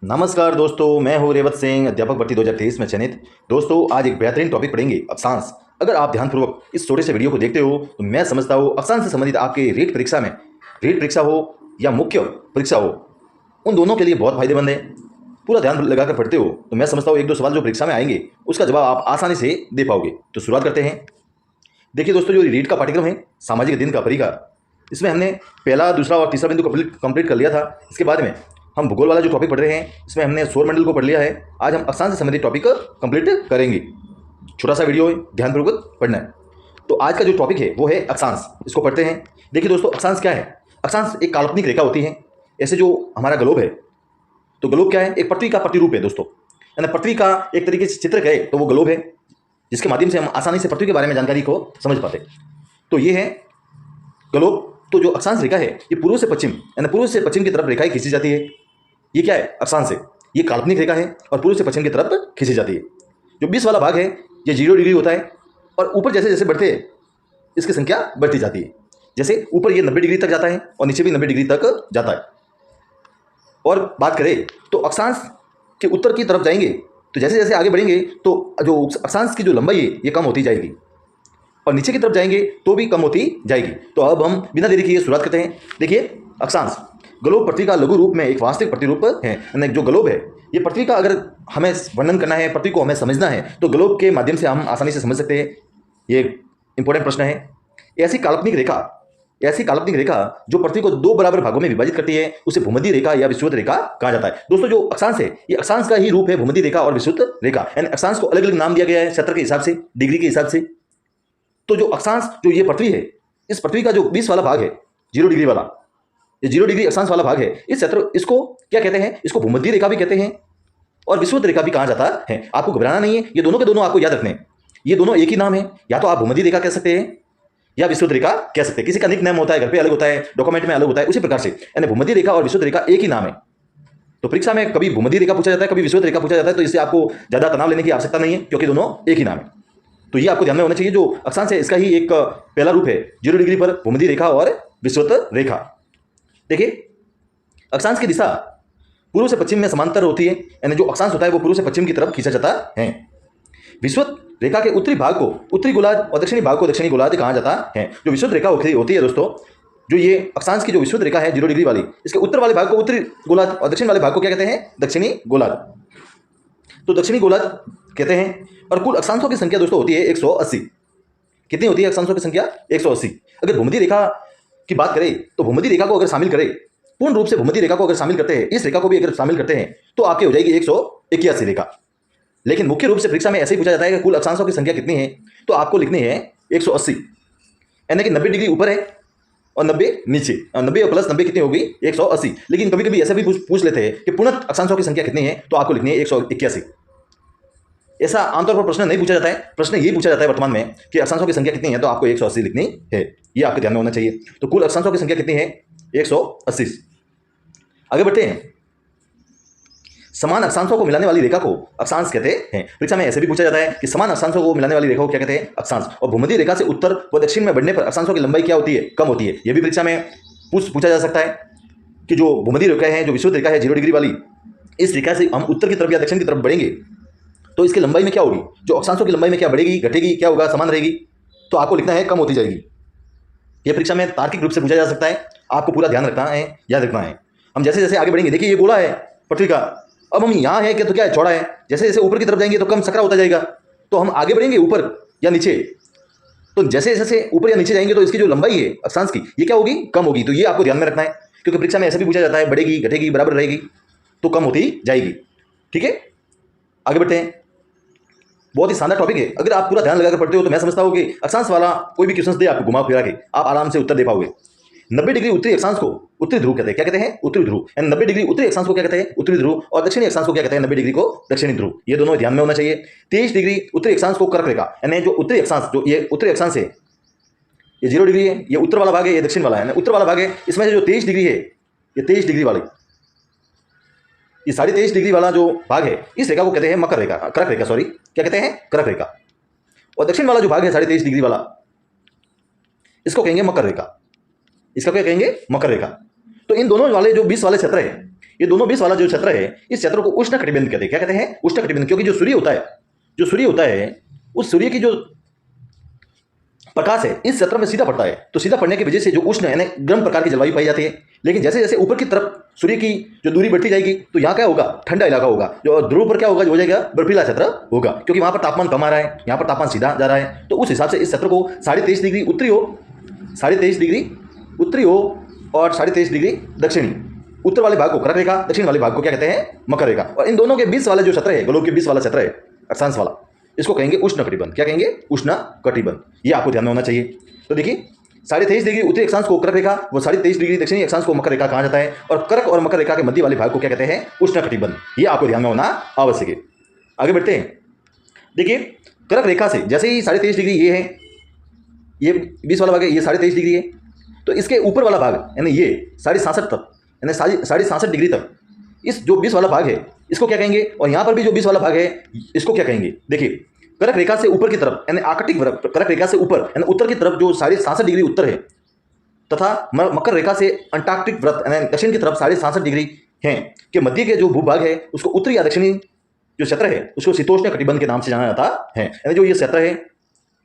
नमस्कार दोस्तों, मैं हूं रेवत सिंह, अध्यापक भर्ती 2023 में चयनित। दोस्तों, आज एक बेहतरीन टॉपिक पढ़ेंगे, अक्षांश। अगर आप ध्यानपूर्वक इस छोटे से वीडियो को देखते हो तो मैं समझता हूँ अक्षांश से संबंधित आपके रीट परीक्षा में, रीट परीक्षा हो या मुख्य परीक्षा हो, उन दोनों के लिए बहुत फायदेमंद है। पूरा ध्यान लगाकर पढ़ते हो तो मैं समझता हूँ एक दो सवाल जो परीक्षा में आएंगे उसका जवाब आप आसानी से दे पाओगे। तो शुरुआत करते हैं। देखिए दोस्तों, जो रीट का पाठ्यक्रम है, सामाजिक अध्ययन का परिकार, इसमें हमने पहला, दूसरा और तीसरा बिंदु कंप्लीट कर लिया था। इसके बाद में हम भूगोल वाला जो टॉपिक पढ़ रहे हैं इसमें हमने सौरमंडल को पढ़ लिया है। आज हम अक्षांश से संबंधित टॉपिक कंप्लीट करेंगे। छोटा सा वीडियो है, ध्यानपूर्वक पढ़ना है। तो आज का जो टॉपिक है वो है अक्षांश। इसको पढ़ते हैं। देखिए दोस्तों, अक्षांश क्या है? अक्षांश एक काल्पनिक रेखा होती है। ऐसे जो हमारा ग्लोब है, तो ग्लोब क्या है? एक पृथ्वी का प्रतिरूप है दोस्तों। यानी पृथ्वी का एक तरीके से चित्र कहे तो वो ग्लोब है, जिसके माध्यम से हम आसानी से पृथ्वी के बारे में जानकारी को समझ पाते। तो ये है ग्लोब। तो जो अक्षांश रेखा है ये पूर्व से पश्चिम, यानी पूर्व से पश्चिम की तरफ रेखाएं खींची जाती है। ये क्या है? अक्षांश है। ये काल्पनिक रेखा है और पूर्व से पश्चिम की तरफ खींची जाती है। जो 20 वाला भाग है ये 0 डिग्री होता है और ऊपर जैसे जैसे बढ़ते हैं इसकी संख्या बढ़ती जाती है। जैसे ऊपर ये 90 डिग्री तक जाता है और नीचे भी 90 डिग्री तक जाता है। और बात करें तो अक्षांश के उत्तर की तरफ जाएंगे तो जैसे जैसे आगे बढ़ेंगे तो जो अक्षांश की जो लंबाई है ये कम होती जाएगी और नीचे की तरफ जाएंगे तो भी कम होती जाएगी। तो अब हम बिना देरी किए शुरुआत करते हैं। देखिए, अक्षांश ग्लोब पृथ्वी का लघु रूप में एक वास्तविक प्रतिरूप है। यानी जो ग्लोब है ये पृथ्वी का, अगर हमें वर्णन करना है, पृथ्वी को हमें समझना है तो ग्लोब के माध्यम से हम आसानी से समझ सकते हैं। ये इंपॉर्टेंट प्रश्न है। ऐसी काल्पनिक रेखा जो पृथ्वी को दो बराबर भागों में विभाजित करती है उसे भूमध्य रेखा या विषुवत रेखा कहा जाता है। दोस्तों, जो अक्षांश है ये अक्षांश का ही रूप है, भूमध्य रेखा और विषुवत रेखा। यानी अक्षांश को अलग अलग नाम दिया गया है क्षेत्र के हिसाब से, डिग्री के हिसाब से। तो जो अक्षांश, जो ये पृथ्वी है, इस पृथ्वी का जो 20 वाला भाग है, 0 डिग्री वाला, ये 0 डिग्री अक्षांश वाला भाग है, इस क्षेत्र, इसको क्या कहते हैं? इसको भूमध्य रेखा भी कहते हैं और विषुवत रेखा भी कहा जाता है। आपको घबराना नहीं है, ये दोनों के दोनों आपको याद रखने हैं। ये दोनों एक ही नाम है। या तो आप भूमध्य रेखा कह सकते हैं या विषुवत रेखा कह सकते हैं। किसी का निक नेम होता है, घर पे अलग होता है, डॉक्यूमेंट में अलग होता है, उसी प्रकार से यानी भूमध्य रेखा और विषुवत रेखा एक ही नाम है। तो परीक्षा में कभी भूमध्य रेखा पूछा जाता है, कभी विषुवत रेखा पूछा जाता है। तो इससे आपको ज्यादा तनाव लेने की आवश्यकता नहीं है क्योंकि दोनों एक ही नाम है। तो ये आपको ध्यान में होना चाहिए। जो अक्षांश है इसका ही एक पहला रूप है 0 डिग्री पर भूमध्य रेखा और विषुवत रेखा। देखिए, अक्षांश की दिशा पूर्व से पश्चिम में समांतर होती है। यानी जो अक्षांश होता है वो पूर्व से पश्चिम की तरफ खींचा जाता है। विषुवत रेखा के उत्तरी भाग को उत्तरी गोलार्ध और दक्षिणी भाग को दक्षिणी गोलार्ध कहा जाता है। जो विषुवत रेखा होती है दोस्तों, जो ये अक्षांश की जो विषुवत रेखा है 0 डिग्री वाली, इसके उत्तर वाले भाग को उत्तरी गोलार्ध और दक्षिण वाले भाग को क्या कहते हैं? दक्षिणी गोलार्ध। तो दक्षिणी गोलार्ध कहते हैं। और कुल अक्षांशों की संख्या दोस्तों होती है 180। कितनी होती है अक्षांशों की संख्या? 180। अगर भूमध्य रेखा की बात करें तो भूमध्य रेखा को अगर शामिल करें, पूर्ण रूप से भूमध्य रेखा को अगर शामिल करते हैं, इस रेखा को भी अगर शामिल करते हैं तो आपकी हो जाएगी 181 रेखा। लेकिन मुख्य रूप से परीक्षा में ऐसे ही पूछा जाता है कि कुल अक्षांशों की संख्या कितनी है, तो आपको लिखनी है 180। यानी कि 90 डिग्री ऊपर है और 90 नीचे, 90 और प्लस 90 कितनी होगी? 180। लेकिन कभी कभी ऐसे भी पूछ लेते हैं कि पूर्ण अक्षांशों की संख्या कितनी है, तो आपको लिखनी है 181। ऐसा आमतौर पर प्रश्न नहीं पूछा जाता है। प्रश्न ये पूछा जाता है वर्तमान में कि अक्षांशों की संख्या कितनी है, तो आपको 180 लिखनी है। ये आपके ध्यान में होना चाहिए। तो कुल अक्षांशों की संख्या कितनी है? 180। आगे बढ़ते हैं। समान अक्षांशों को मिलाने वाली रेखा को अक्षांश कहते हैं। परीक्षा में ऐसे भी पूछा जाता है कि समान अक्षांशों को मिलाने वाली रेखा को क्या कहते हैं? अक्षांश। और भूमध्य रेखा से उत्तर व दक्षिण में बढ़ने पर अक्षांशों की लंबाई क्या होती है? कम होती है। यह भी परीक्षा में पूछा जा सकता है कि जो भूमध्य रेखा है, जो विषुवत रेखा है 0 डिग्री वाली, इस रेखा से हम उत्तर की तरफ या दक्षिण की तरफ बढ़ेंगे तो इसकी लंबाई में क्या होगी? जो अक्षांशों की लंबाई में क्या बढ़ेगी, घटेगी, क्या होगा? समान रहेगी। तो आपको लिखना है कम होती जाएगी। यह परीक्षा में तार्किक रूप से पूछा जा सकता है। आपको पूरा ध्यान रखना है, याद रखना है। हम जैसे जैसे आगे बढ़ेंगे, देखिए ये गोला है पृथ्वी का, अब हम यहाँ है कि तो क्या है? चौड़ा है। जैसे जैसे ऊपर की तरफ जाएंगे तो कम सकरा होता जाएगा। तो हम आगे बढ़ेंगे ऊपर या नीचे, तो जैसे जैसे ऊपर या नीचे जाएंगे तो इसकी जो लंबाई है अक्षांश की, ये क्या होगी? कम होगी। तो ये आपको ध्यान में रखना है क्योंकि परीक्षा में ऐसा भी पूछा जाता है, बढ़ेगी, घटेगी, बराबर रहेगी, तो कम होती जाएगी। ठीक है, आगे बढ़ते हैं। बहुत ही शानदार टॉपिक है। अगर आप पूरा ध्यान लगाकर पढ़ते हो तो मैं समझता हूँ कि अक्षांश वाला कोई भी क्वेश्चन दे आपको घुमा फिरा के आप आराम से उत्तर दे पाओगे। 90 डिग्री उत्तरी अक्षांश को उत्तरी ध्रुव कहते हैं। क्या कहते हैं? उत्तरी ध्रुव। यानी 90 डिग्री उत्तरी अक्षांश को क्या कहते हैं? उत्तरी ध्रुव। और दक्षिणी अक्षांश को क्या कहते हैं? 90 डिग्री को दक्षिणी ध्रुव। ये दोनों ध्यान में होना चाहिए। 23 डिग्री उत्तरी अक्षांश को कर्क रेखा, यानी जो उत्तरी अक्षांश, जो ये उत्तरी अक्षांश है, ये 0 डिग्री है, ये उत्तर वाला भाग है, ये दक्षिण वाला है, उत्तर वाला भाग है। इसमें से जो 23 डिग्री है, ये 23 डिग्री वाली, ये 23.5 डिग्री वाला जो भाग है, इस रेखा को कहते हैं मकर रेखा, कर्क रेखा, सॉरी, क्या कहते हैं? कर्क रेखा। और दक्षिण वाला जो भाग है 23.5 डिग्री वाला, इसको कहेंगे मकर रेखा। इसका क्या कहेंगे? मकर रेखा। तो इन दोनों वाले जो 20 वाले क्षेत्र है, ये दोनों 20 वाला जो क्षेत्र है, इस क्षेत्र को उष्ण कटिबंध कहते हैं। क्या कहते हैं? उष्ण कटिबंध। क्योंकि जो सूर्य होता है उस सूर्य की जो प्रकाश है इस क्षेत्र में सीधा पड़ता है, तो सीधा पड़ने की वजह से जो उष्ण यानी गर्म प्रकार की जलवायु पाई जाती है। लेकिन जैसे जैसे ऊपर की तरफ सूर्य की जो दूरी बढ़ती जाएगी तो यहाँ क्या होगा? ठंडा इलाका होगा। जो ध्रुव पर क्या होगा? जो हो जाएगा बर्फीला क्षेत्र होगा, क्योंकि वहां पर तापमान कम आ रहा है, यहाँ पर तापमान सीधा जा रहा है। तो उस हिसाब से इस क्षेत्र को 23.5 डिग्री उत्तरी हो, 23.5 डिग्री उत्तरी हो और 23.5 डिग्री दक्षिणी। उत्तर वाले भाग को कर्क रेखा, दक्षिण वाले भाग को क्या कहते हैं? मकर रेखा। और इन दोनों के 20 वाला जो क्षेत्र है, गोलोक के 20 वाला क्षेत्र है, अक्षांश वाला, इसको कहेंगे उष्ण कटिबंध। क्या कहेंगे? उष्ण कटिबंध। ये आपको ध्यान में होना चाहिए। तो देखिए 23.5 डिग्री उत्तरी अक्षांश को कर्क रेखा, वो 23.5 डिग्री दक्षिणी अक्षांश को मकर रेखा कहा जाता है। और कर्क और मकर रेखा के मध्य वाले भाग को क्या कहते हैं? उष्ण कटिबंध। ये आपको ध्यान में होना आवश्यक है। आगे बढ़ते हैं। देखिए कर्क रेखा से जैसे ही 23.5 डिग्री ये है, ये 20 वाला भाग है, ये 23.5 डिग्री है, तो इसके ऊपर वाला भाग यानी ये 66.5 तक, यानी 66.5 डिग्री तक इस जो 20 वाला भाग है इसको क्या कहेंगे? और यहाँ पर भी जो 20 वाला भाग है इसको क्या कहेंगे? देखिए कर्क रेखा से ऊपर की तरफ यानी आकटिक वृत्त, कर्क रेखा से ऊपर यानी उत्तर की तरफ जो 66.5 डिग्री उत्तर है, तथा मकर रेखा से अंटार्कटिक वृत्त यानी दक्षिण की तरफ 66.5 डिग्री है के मध्य के जो भूभाग है उसको उत्तरी या दक्षिणी जो क्षेत्र है उसको शीतोष्ण कटिबंध के नाम से जाना जाता है। यानी जो ये क्षेत्र है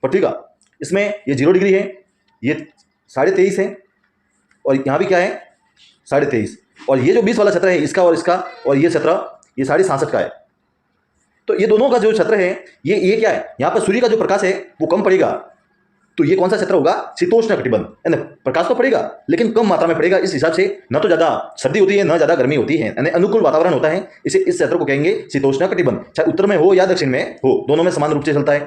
पृथ्वी का, इसमें ये 0 डिग्री है, ये 23.5 है, और यहाँ भी क्या है? 23.5। और ये जो 20 वाला क्षेत्र है इसका और इसका, और ये क्षेत्र ये 66.5 का है। तो ये दोनों का जो क्षेत्र है ये क्या है? यहाँ पर सूर्य का जो प्रकाश है वो कम पड़ेगा, तो ये कौन सा क्षेत्र होगा? शीतोष्ण कटिबंध। यानी प्रकाश तो पड़ेगा लेकिन कम मात्रा में पड़ेगा। इस हिसाब से न तो ज्यादा सर्दी होती है न ज्यादा गर्मी होती है, यानी अनुकूल वातावरण होता है। इस क्षेत्र को कहेंगे शीतोष्ण कटिबंध। चाहे उत्तर में हो या दक्षिण में हो, दोनों में समान रूप से चलता है।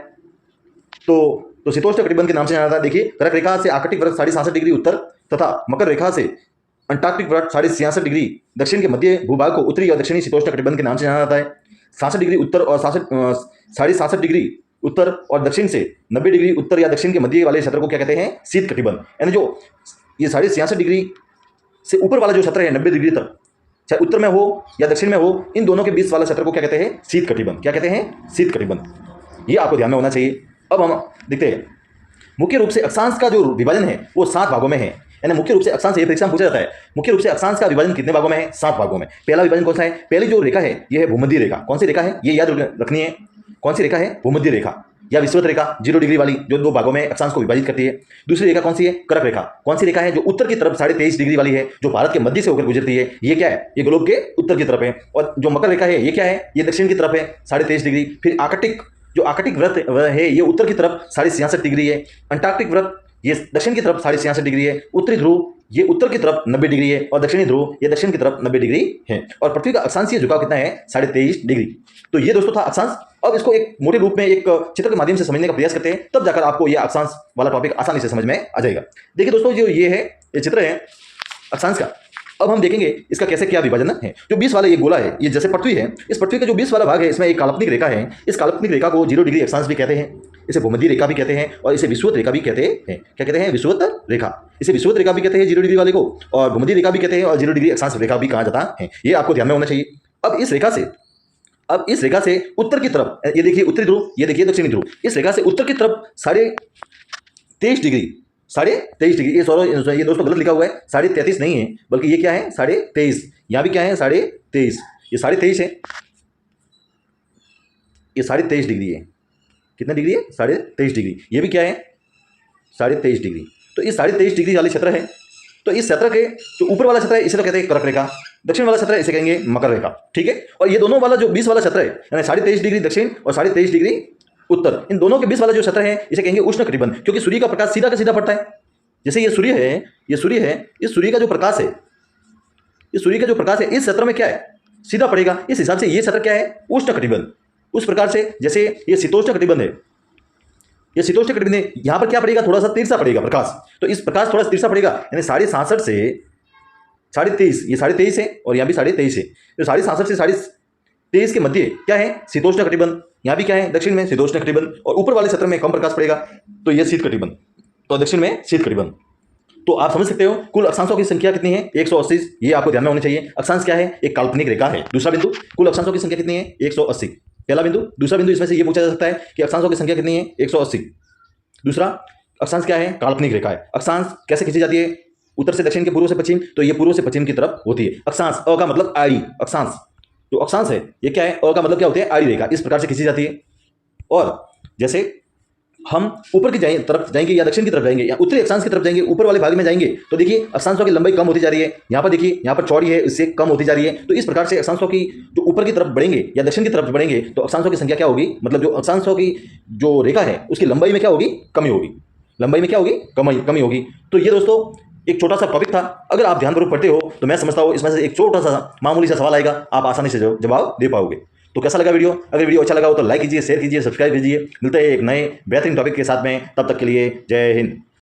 तो शीतोष्ण कटिबंध के नाम से जाना जाता है। देखिए कर्क रेखा से आर्कटिक वृत्त 66.5 डिग्री उत्तर तथा मकर रेखा से अंटार्कटिक वृत्त 66.5 डिग्री दक्षिण के मध्य भूभाग को उत्तरी और दक्षिणी शीतोष्ण कटिबंध के नाम से जाना जाता है। 66 डिग्री उत्तर और 66.5 डिग्री उत्तर और दक्षिण से 90 डिग्री उत्तर या दक्षिण के मध्य वाले क्षेत्र को क्या कहते हैं? शीत कटिबंध। यानी जो ये 66.5 डिग्री से ऊपर वाला जो क्षेत्र है 90 डिग्री तक, चाहे उत्तर में हो या दक्षिण में हो, इन दोनों के 20 वाला क्षेत्र को क्या कहते हैं? शीत कटिबंध। क्या कहते हैं? शीत कटिबंध। ये आपको ध्यान में होना चाहिए। अब हम देखते हैं मुख्य रूप से अक्षांश का जो विभाजन है वो 7 भागों में है। यानी मुख्य रूप से अक्षांश, ये परीक्षा में पूछा जाता है, मुख्य रूप से अक्षांश का विभाजन कितने भागों में है? 7 भागों में। पहला विभाजन कौन सा है? पहली जो रेखा है ये है भूमध्य रेखा। कौन सी रेखा है? ये याद रखनी है। कौन सी रेखा है? भूमध्य रेखा या विषुवत रेखा, 0 डिग्री वाली, जो 2 भागों में अक्षांश को विभाजित करती है। दूसरी रेखा कौन सी है? कर्क रेखा। कौन सी रेखा है? जो उत्तर की तरफ 23.5 डिग्री वाली है, जो भारत के मध्य से होकर गुजरती है। ये क्या है? ये गोलोक के उत्तर की तरफ है। और जो मकर रेखा है ये क्या है? ये दक्षिण की तरफ है 23.5 डिग्री। फिर आर्कटिक वृत्त है ये उत्तर की तरफ 66.5 डिग्री है। अंटार्कटिक वृत्त ये दक्षिण की तरफ 66.5 डिग्री है। उत्तरी ध्रुव ये उत्तर की तरफ 90 डिग्री है और दक्षिणी ध्रुव ये दक्षिण की तरफ 90 डिग्री है। और पृथ्वी का अक्षांशीय झुकाव कितना है? 23.5 डिग्री। तो ये दोस्तों था अक्षांश। अब इसको एक मोटे रूप में एक चित्र के माध्यम से समझने का प्रयास करते हैं, तब जाकर आपको यह अक्षांश वाला टॉपिक आसानी से समझ में आ जाएगा। देखिए दोस्तों, जो ये है, ये चित्र है अक्षांश का। अब हम देखेंगे इसका कैसे क्या विभाजन है। जो 20 वाला ये गोला है, ये जैसे पृथ्वी है, इस पृथ्वी का जो 20 वाला भाग है इसमें एक काल्पनिक रेखा है। इस काल्पनिक रेखा को 0 डिग्री अक्षांश भी कहते हैं, इसे भूमध्य रेखा भी कहते हैं और इसे विषुवत रेखा भी कहते हैं। क्या कहते हैं? विषुवत रेखा। इसे विषुवत रेखा भी कहते हैं 0 डिग्री वाले को, और भूमध्य रेखा भी कहते हैं और 0 डिग्री अक्षांश रेखा भी कहा जाता है। ये आपको ध्यान में होना चाहिए। अब इस रेखा से उत्तर की तरफ, ये देखिए उत्तरी ध्रुव, ये देखिए दक्षिणी ध्रुव। इस रेखा से उत्तर की तरफ 23.5 डिग्री, 23.5 डिग्री, ये दोस्तों गलत लिखा हुआ है, 33.5 नहीं है, बल्कि ये क्या है? 23.5। यहाँ भी क्या है? 23.5। ये 23.5 है, ये 23.5 डिग्री है। कितना डिग्री है? 23.5 डिग्री। ये भी क्या है? 23.5 डिग्री। तो ये 23.5 डिग्री वाले क्षेत्र है। तो इस क्षेत्र के जो ऊपर वाला क्षेत्र है इसे तो कहते हैं कर्क रेखा, दक्षिण वाला क्षेत्र है इसे कहेंगे मकर रेखा। ठीक है। और ये दोनों वाला जो 20 वाला क्षेत्र है, यानी 23.5 डिग्री दक्षिण और 23.5 डिग्री उत्तर, इन दोनों के 20 वाला जो क्षेत्र है इसे कहेंगे उष्ण कटिबंध, क्योंकि सूर्य का प्रकाश सीधा का सीधा पड़ता है। जैसे ये सूर्य है, इस सूर्य का जो प्रकाश है, इस क्षेत्र में क्या है? सीधा पड़ेगा। इस हिसाब से ये क्षेत्र क्या है? उष्ण कटिबंध। उस प्रकार से जैसे ये शीतोष्ण कटिबंध है, ये शीतोष्ण कटिबंध है, यहाँ पर क्या पड़ेगा? थोड़ा सा तिरछा पड़ेगा प्रकाश। तो इस प्रकाश थोड़ा तिरछा पड़ेगा, यानी 66.5 से 23.5, ये 23.5 है और यहाँ भी 23.5 है। तो 66.5 से 23.5 के मध्य क्या है? शीतोष्ण कटिबंध। यहाँ भी क्या है? दक्षिण में शीतोष्ण कटिबंध, और ऊपर वाले क्षेत्र में कम प्रकाश पड़ेगा तो ये शीत कटिबंध, तो दक्षिण में शीत कटिबंध। तो आप समझ सकते हो कुल अक्षांशों की संख्या कितनी है? 180। ये आपको ध्यान में होनी चाहिए। अक्षांश क्या है? एक काल्पनिक रेखा है। दूसरा बिंदु, कुल अक्षांशों की संख्या कितनी है? 180। पहला बिंदु। दूसरा बिंदु, इसमें से ये पूछा जा सकता है कि अक्षांशों की संख्या कितनी है? 180। दूसरा, अक्षांश क्या है? काल्पनिक रेखा है। अक्षांश कैसे खींची जाती है? उत्तर से दक्षिण के पूर्व से पश्चिम, तो ये पूर्व से पश्चिम की तरफ होती है। अक्षांश, अ का मतलब आड़ी, अक्षांश जो अक्षांश है ये क्या है, अ का मतलब क्या होती है, आड़ी रेखा, इस प्रकार से खींची जाती है। और जैसे हम ऊपर की तरफ जाएंगे या दक्षिण की तरफ जाएंगे या उत्तरी अक्षांश की तरफ जाएंगे, ऊपर वाले भाग में जाएंगे, तो देखिए अक्षांशों की लंबाई कम होती जा रही है। यहाँ पर देखिए, यहाँ पर चौड़ी है, इससे कम होती जा रही है। तो इस प्रकार से अक्षांशों की जो ऊपर की तरफ बढ़ेंगे या दक्षिण की तरफ बढ़ेंगे, तो अक्षांशों की संख्या क्या होगी, मतलब जो अक्षांशों की जो रेखा है उसकी लंबाई में क्या होगी, कमी होगी। लंबाई में क्या होगी, कमी होगी। तो ये दोस्तों एक छोटा सा टॉपिक था। अगर आप ध्यानपूर्वक पढ़ते हो तो मैं समझता हूँ इसमें से एक छोटा सा मामूली सा सवाल आएगा, आप आसानी से जवाब दे पाओगे। तो कैसा लगा वीडियो? अगर वीडियो अच्छा लगा हो तो लाइक कीजिए, शेयर कीजिए, सब्सक्राइब कीजिए। मिलते हैं एक नए बेहतरीन टॉपिक के साथ में, तब तक के लिए जय हिंद।